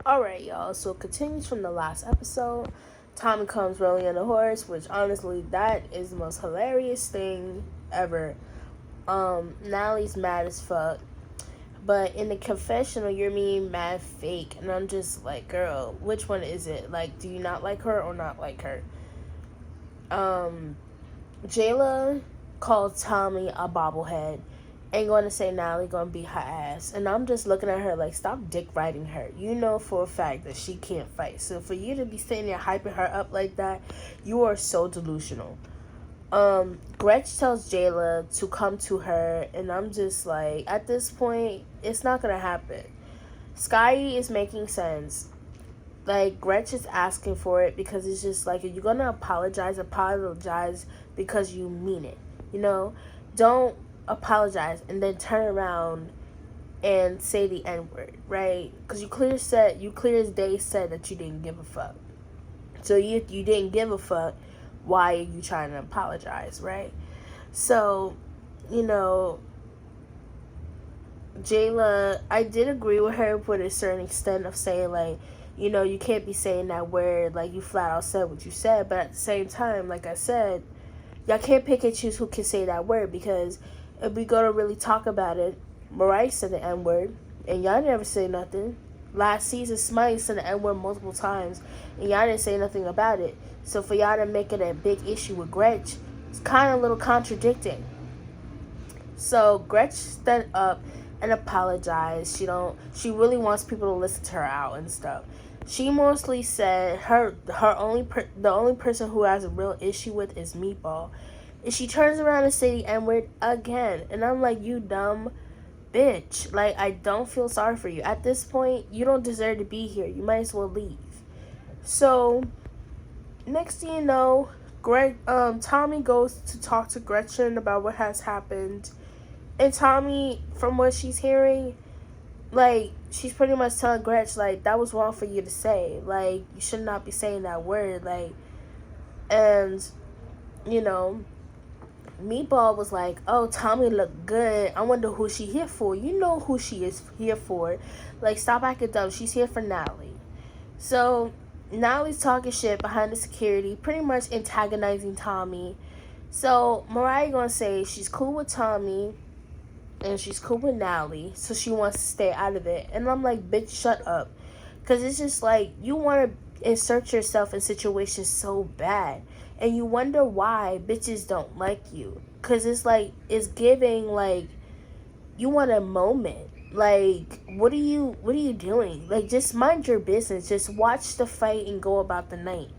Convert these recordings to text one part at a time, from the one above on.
Alright, y'all. So, continues from the last episode. Tommy comes rolling on a horse, which honestly, that is the most hilarious thing ever. Natalie's mad as fuck. But in the confessional, you're being mad fake. And I'm just like, girl, which one is it? Like, do you not like her or not like her? Jayla called Tommy a bobblehead. Ain't going to say Natalie going to beat her ass. And I'm just looking at her like, stop dick riding her. You know for a fact that she can't fight. So for you to be sitting there hyping her up like that, you are so delusional. Gretchen tells Jayla to come to her, and I'm just like, at this point, it's not gonna happen. Sky is making sense. Like, Gretchen's asking for it because it's just like, if you're gonna apologize because you mean it. You know? Don't apologize and then turn around and say the N-word, right? Because you clear as day said that you didn't give a fuck. So you didn't give a fuck, why are you trying to apologize, right? So, you know, Jayla, I did agree with her to a certain extent of saying, like, you know, you can't be saying that word, like, you flat out said what you said, but at the same time, like I said, y'all can't pick and choose who can say that word, because if we go to really talk about it, Mariah said the N-word, and y'all never say nothing. Last season, Smiley said the N-word multiple times, and y'all didn't say nothing about it. So for y'all to make it a big issue with Gretch, it's kind of a little contradicting. So Gretch stood up and apologized. She really wants people to listen to her out and stuff. She mostly said the only person who has a real issue with is Meatball. And she turns around and say the N-word again. And I'm like, you dumb bitch. Like, I don't feel sorry for you. At this point, you don't deserve to be here. You might as well leave. So, next thing you know, Tommy goes to talk to Gretchen about what has happened. And Tommy, from what she's hearing, like, she's pretty much telling Gretchen, like, that was wrong for you to say. Like, you should not be saying that word. Like, and, you know, Meatball was like, oh, Tommy looked good. I wonder who she here for. You know who she is here for. Like, stop acting dumb. She's here for Natalie. So, Natalie's talking shit behind the security, pretty much antagonizing Tommy. So, Mariah gonna say she's cool with Tommy and she's cool with Natalie, so she wants to stay out of it. And I'm like, bitch, shut up. Because it's just like, you want to insert yourself in situations so bad. And you wonder why bitches don't like you. Because it's like, it's giving, like, you want a moment. Like, what are you doing? Like, just mind your business. Just watch the fight and go about the night.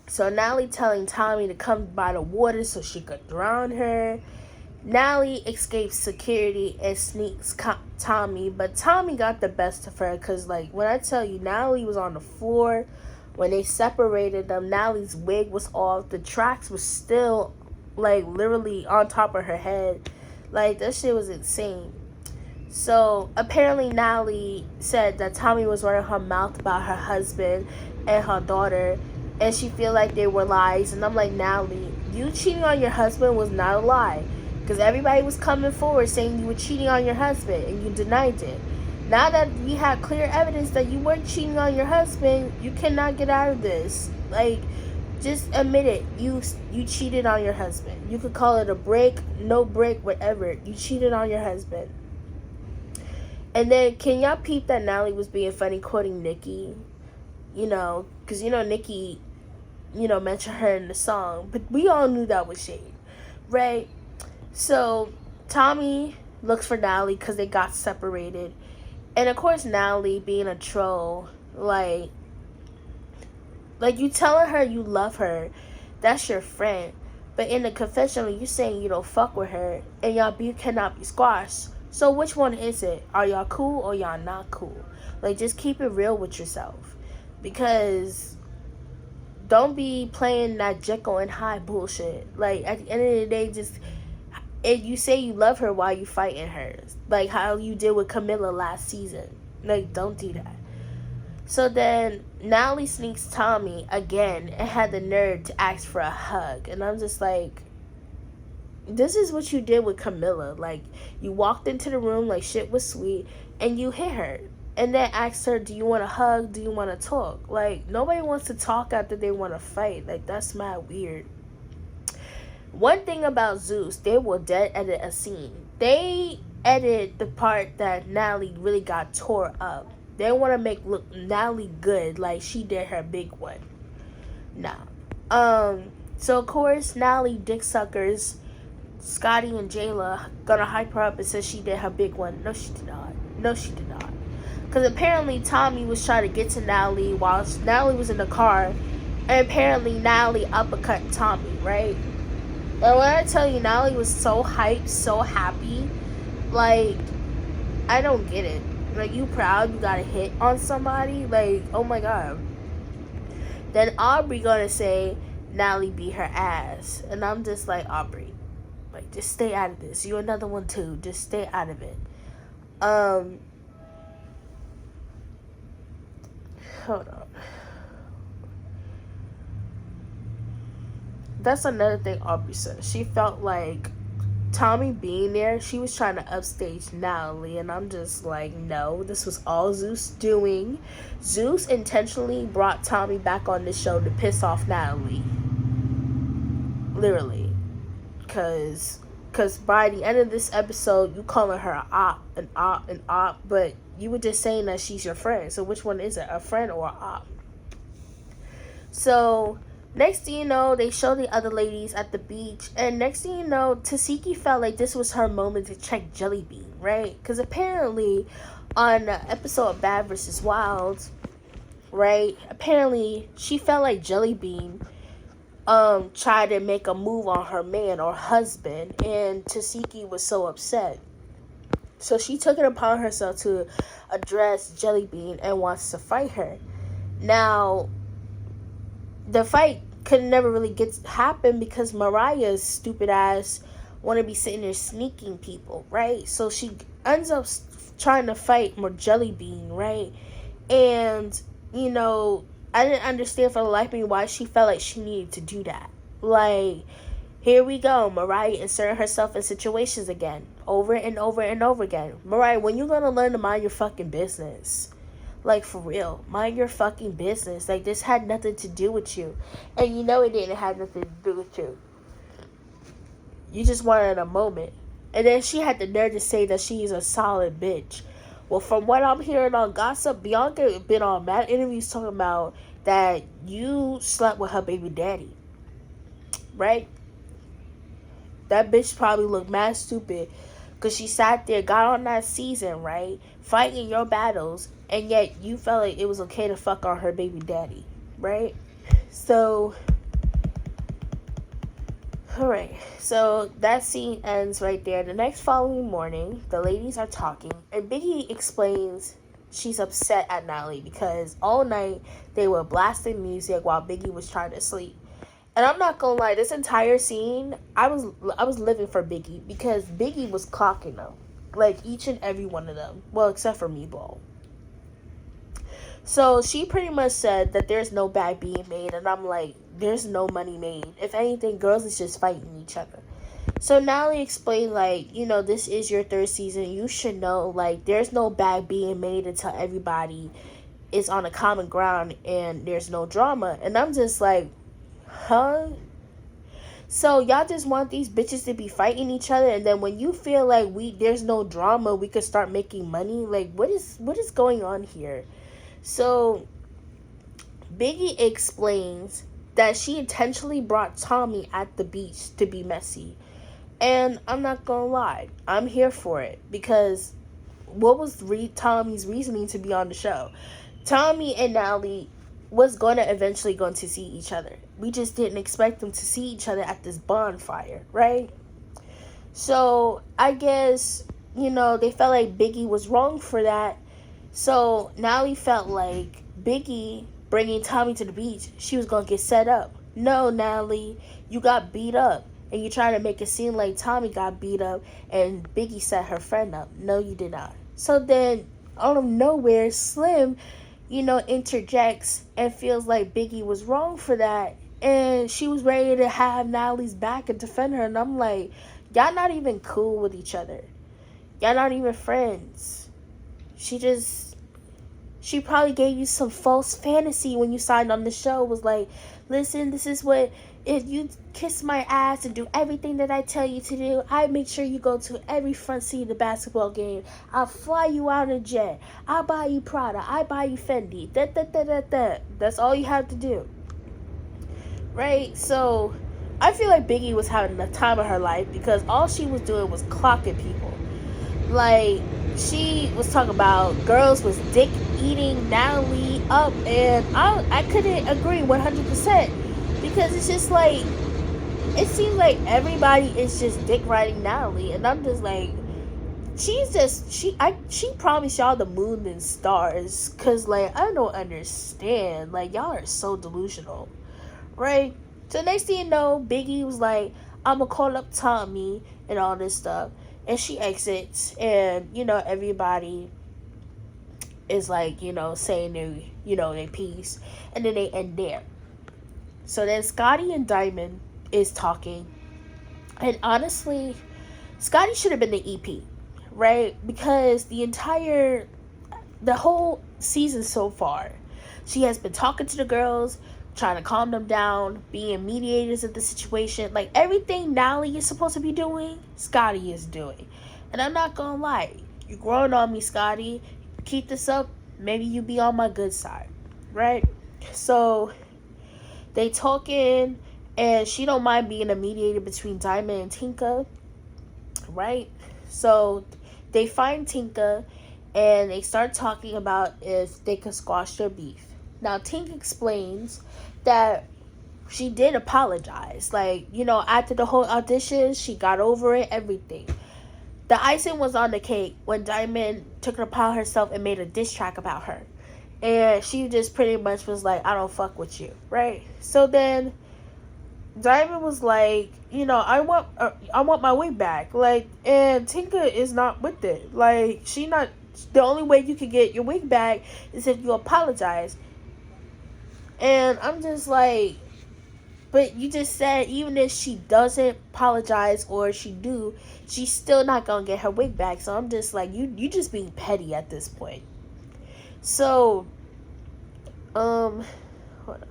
So Natalie telling Tommy to come by the water so she could drown her. Natalie escapes security and sneaks Tommy, but Tommy got the best of her because, like, when I tell you, Natalie was on the floor. When they separated them, Natalie's wig was off. The tracks was still, like, literally on top of her head. Like, that shit was insane. So, apparently Natalie said that Tommy was running her mouth about her husband and her daughter, and she feel like they were lies. And I'm like, Natalie, you cheating on your husband was not a lie. Because everybody was coming forward saying you were cheating on your husband, and you denied it. Now that we have clear evidence that you weren't cheating on your husband, you cannot get out of this. Like, just admit it. You cheated on your husband. You could call it a break, no break, whatever. You cheated on your husband. And then, can y'all peep that Natalie was being funny quoting Nikki? You know, because, you know, Nikki, you know, mentioned her in the song. But we all knew that was shade, right? So, Tommy looks for Natalie because they got separated. And, of course, Natalie, being a troll, like you telling her you love her, that's your friend. But in the confessional, you saying you don't fuck with her, and y'all beef cannot be squashed. So which one is it? Are y'all cool or y'all not cool? Like, just keep it real with yourself. Because don't be playing that Jekyll and Hyde bullshit. Like, at the end of the day, just... if you say you love her while you fighting her, like how you did with Camilla last season. Like, don't do that. So then Natalie sneaks Tommy again and had the nerve to ask for a hug. And I'm just like, this is what you did with Camilla. Like, you walked into the room like shit was sweet and you hit her. and then asked her, do you want to hug? Do you want to talk? Like, nobody wants to talk after they want to fight. Like, that's mad weird. One thing about Zeus, they will dead edit a scene. They edit the part that Natalie really got tore up. They want to make look Natalie good, like she did her big one. Nah. So of course, Natalie dick suckers, Scotty and Jayla gonna hype her up and say she did her big one. No, she did not. No, she did not. Because apparently Tommy was trying to get to Natalie while Natalie was in the car. And apparently Natalie uppercut Tommy, right? And when I tell you Natalie was so hyped, so happy, like, I don't get it. Like, you proud you got a hit on somebody? Like, oh my god. Then Aubrey gonna say Natalie beat her ass. And I'm just like, Aubrey, like, just stay out of this. You're another one too. Just stay out of it. Hold on. That's another thing Aubrey said. She felt like Tommy being there, she was trying to upstage Natalie, and I'm just like, no, this was all Zeus doing. Zeus intentionally brought Tommy back on the show to piss off Natalie. Literally. Because by the end of this episode, you calling her an op, but you were just saying that she's your friend. So which one is it, a friend or an op? So next thing you know, they show the other ladies at the beach. And next thing you know, Tasiki felt like this was her moment to check Jellybean, right? Because apparently on the episode of Bad vs. Wild, right? Apparently she felt like Jellybean tried to make a move on her man or husband. And Tasiki was so upset. So she took it upon herself to address Jellybean and wants to fight her. Now, the fight could never really happen because Mariah's stupid ass want to be sitting there sneaking people, right? So she ends up trying to fight more Jellybean, right? And, you know, I didn't understand for the life of me why she felt like she needed to do that. Like, here we go, Mariah inserting herself in situations again, over and over and over again. Mariah, when you gonna learn to mind your fucking business? Like, for real, mind your fucking business. Like, this had nothing to do with you. And you know it didn't have nothing to do with you. You just wanted a moment. And then she had the nerve to say that she's a solid bitch. Well, from what I'm hearing on gossip, Bianca been on mad interviews talking about that you slept with her baby daddy. Right? That bitch probably looked mad stupid. Because she sat there, got on that season, right? Fighting your battles. And yet you felt like it was okay to fuck on her baby daddy, right? So, alright. So that scene ends right there. The next following morning, the ladies are talking. And Biggie explains she's upset at Natalie because all night they were blasting music while Biggie was trying to sleep. And I'm not gonna lie, this entire scene, I was living for Biggie because Biggie was clocking them. Like, each and every one of them. Well, except for Meatball. So she pretty much said that there's no bag being made, and I'm like, there's no money made. If anything, girls is just fighting each other. So Natalie explained, like, you know, this is your third season. You should know, like, there's no bag being made until everybody is on a common ground and there's no drama. And I'm just like, huh? So y'all just want these bitches to be fighting each other, and then when you feel like there's no drama, we could start making money? Like, what is going on here? So Biggie explains that she intentionally brought Tommy at the beach to be messy. And I'm not gonna lie, I'm here for it. Because what was Tommy's reasoning to be on the show? Tommy and Natalie was going to eventually going to see each other. We just didn't expect them to see each other at this bonfire, right? So I guess, you know, they felt like Biggie was wrong for that. So Natalie felt like Biggie bringing Tommy to the beach, she was going to get set up. No, Natalie, you got beat up. And you're trying to make it seem like Tommy got beat up and Biggie set her friend up. No, you did not. So then, out of nowhere, Slim, you know, interjects and feels like Biggie was wrong for that. And she was ready to have Natalie's back and defend her. And I'm like, y'all not even cool with each other. Y'all not even friends. She just She probably gave you some false fantasy when you signed on the show. Was like, listen, this is what, if you kiss my ass and do everything that I tell you to do, I make sure you go to every front seat of the basketball game. I'll fly you out in a jet. I'll buy you Prada. I buy you Fendi. That. That's all you have to do. Right? So I feel like Biggie was having the time of her life because all she was doing was clocking people. Like, she was talking about girls was dick eating Natalie up, and I couldn't agree 100% because it's just like, it seems like everybody is just dick riding Natalie, and I'm just like, she promised y'all the moon and stars, cause like I don't understand, like y'all are so delusional, right? So next thing you know, Biggie was like, I'ma call up Tommy and all this stuff, and she exits, and everybody is like saying their piece, and then they end there. So then Scotty and Diamond is talking, and honestly, Scotty should have been the EP, right? Because the whole season so far, she has been talking to the girls, trying to calm them down, being mediators of the situation. Like, everything Natalie is supposed to be doing, Scotty is doing. And I'm not gonna lie, you're growing on me, Scotty. Keep this up, maybe you be on my good side, right? So they talking, and she don't mind being a mediator between Diamond and Tinka, right? So they find Tinka, and they start talking about if they could squash their beef. Now, Tinka explains that she did apologize. Like, after the whole audition, she got over it, everything. The icing was on the cake when Diamond took it upon herself and made a diss track about her. And she just pretty much was like, I don't fuck with you, right? So then Diamond was like, I want my wig back. Like, and Tinka is not with it. Like, the only way you can get your wig back is if you apologize. And I'm just like, but you just said even if she doesn't apologize, or she do, she's still not gonna get her wig back. So I'm just like, you just being petty at this point. So, hold on.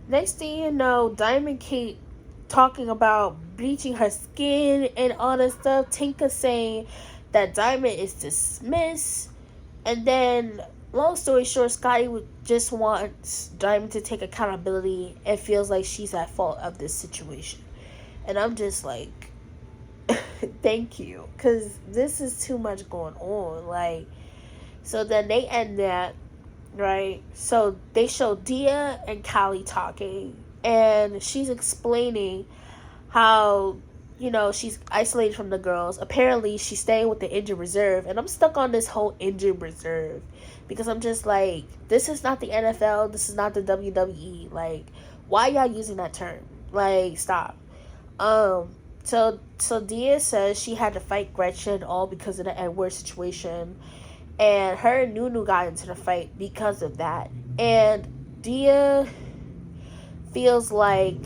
Next thing you know, Diamond keep talking about bleaching her skin and all that stuff. Tinka saying that Diamond is dismissed. And then, long story short, Scotty just wants Diamond to take accountability and feels like she's at fault of this situation. And I'm just like, thank you. Because this is too much going on. Like, so then they end that. Right, so they show Dia and Callie talking, and she's explaining how she's isolated from the girls. Apparently she's staying with the injured reserve, and I'm stuck on this whole injured reserve because I'm just like, this is not the NFL, this is not the WWE. Like, why y'all using that term? Like, stop. So Dia says she had to fight Gretchen all because of the Edward situation. And her and Nunu got into the fight because of that. And Dia feels like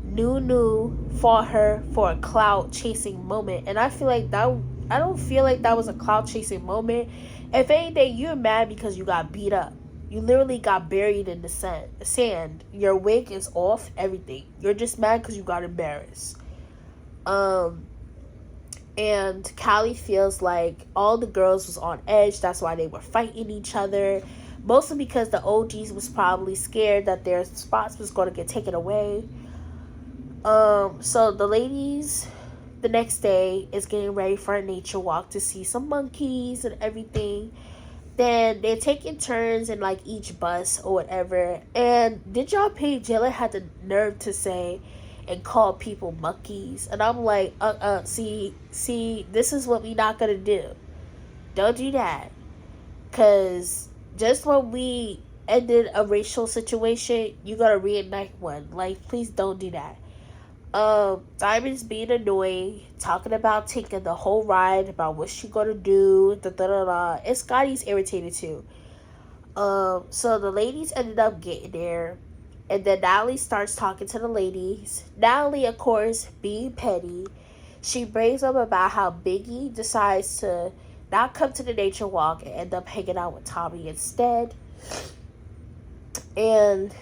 Nunu fought her for a clout chasing moment. And I don't feel like that was a clout chasing moment. If anything, you're mad because you got beat up. You literally got buried in the sand. Your wig is off, everything. You're just mad because you got embarrassed. And Callie feels like all the girls was on edge. That's why they were fighting each other. Mostly because the OGs was probably scared that their spots was going to get taken away. So the ladies, the next day, is getting ready for a nature walk to see some monkeys and everything. Then they're taking turns in like each bus or whatever. And did y'all pay Jayla had the nerve to say and call people monkeys? And I'm like, see, this is what we not gonna do. Don't do that. Cause just when we ended a racial situation, you gotta reenact one. Like, please don't do that. Diamond's being annoying, talking about Tinka the whole ride, about what she gonna do, and Scotty's irritated too. So the ladies ended up getting there. And then Natalie starts talking to the ladies. Natalie, of course, being petty, she brings up about how Biggie decides to not come to the nature walk and end up hanging out with Tommy instead. And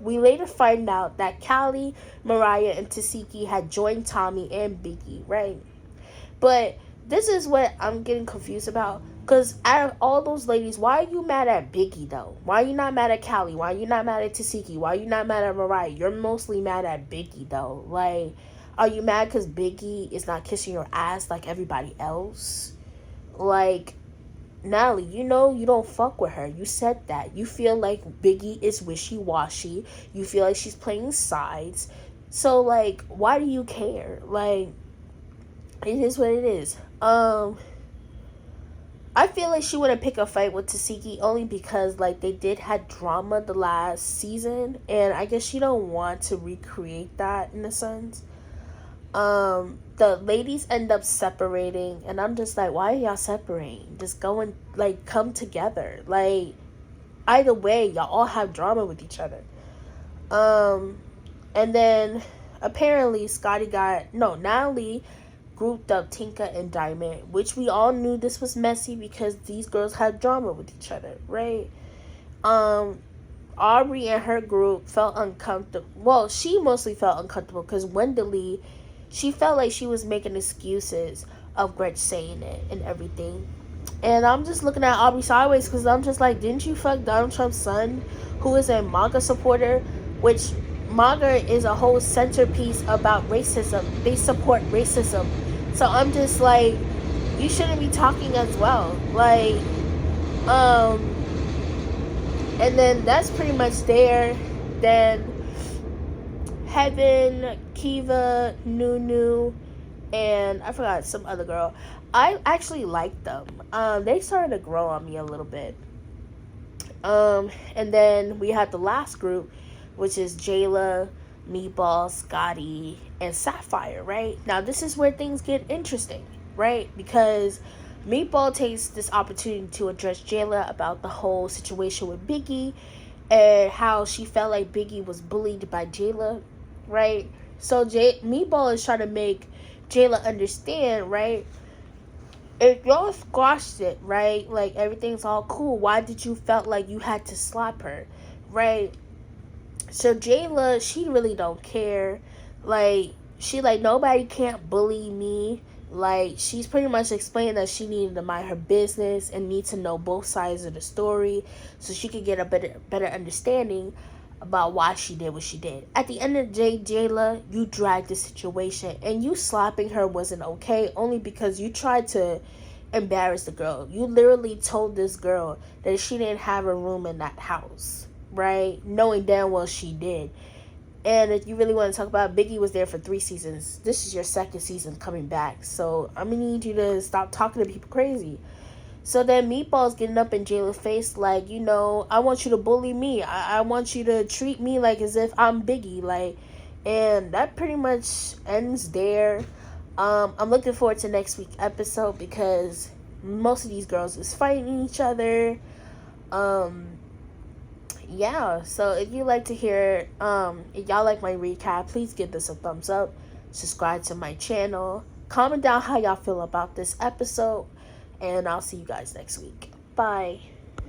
we later find out that Callie, Mariah, and Tasiki had joined Tommy and Biggie, right? But this is what I'm getting confused about. Because out of all those ladies, why are you mad at Biggie, though? Why are you not mad at Callie? Why are you not mad at Tasiki? Why are you not mad at Mariah? You're mostly mad at Biggie, though. Like, are you mad because Biggie is not kissing your ass like everybody else? Like, Natalie, you know you don't fuck with her. You said that. You feel like Biggie is wishy-washy. You feel like she's playing sides. So, like, why do you care? Like, it is what it is. I feel like she wouldn't pick a fight with Tasiki only because, like, they did have drama the last season. And I guess she don't want to recreate that in a sense. The ladies end up separating, and I'm just like, why are y'all separating? Just go and, like, come together. Like, either way, y'all all have drama with each other. And then apparently Natalie grouped up Tinka and Diamond, which we all knew this was messy because these girls had drama with each other, right? Aubrey and her group felt uncomfortable. Well, she mostly felt uncomfortable because Wendy, she felt like she was making excuses of Gretchen saying it and everything. And I'm just looking at Aubrey sideways because I'm just like, didn't you fuck Donald Trump's son, who is a MAGA supporter, which MAGA is a whole centerpiece about racism. They support racism. So I'm just like, you shouldn't be talking as well. Like, and then that's pretty much there. Then Heaven, Kiva, Nunu, and I forgot some other girl. I actually liked them. They started to grow on me a little bit. And then we had the last group, which is Jayla, Meatball, Scotty, and Sapphire, right? Now, this is where things get interesting, right? Because Meatball takes this opportunity to address Jayla about the whole situation with Biggie and how she felt like Biggie was bullied by Jayla, right? So Meatball is trying to make Jayla understand, right? If y'all squashed it, right? Like, everything's all cool. Why did you felt like you had to slap her, right? So Jayla, she really don't care. Like, she like, nobody can't bully me. Like, she's pretty much explaining that she needed to mind her business and need to know both sides of the story so she could get a better understanding about why she did what she did. At the end of the day, Jayla, you dragged the situation, and you slapping her wasn't okay only because you tried to embarrass the girl. You literally told this girl that she didn't have a room in that house, right? Knowing damn well she did. And if you really want to talk about, Biggie was there for 3 seasons. This is your 2nd season coming back. So I'm going to need you to stop talking to people crazy. So then Meatball's getting up in Jayla's face like, you know, I want you to bully me. I want you to treat me like as if I'm Biggie. Like, and that pretty much ends there. I'm looking forward to next week's episode because most of these girls is fighting each other. Yeah, so if you like to hear, if y'all like my recap, please give this a thumbs up, subscribe to my channel, comment down how y'all feel about this episode, and I'll see you guys next week. Bye.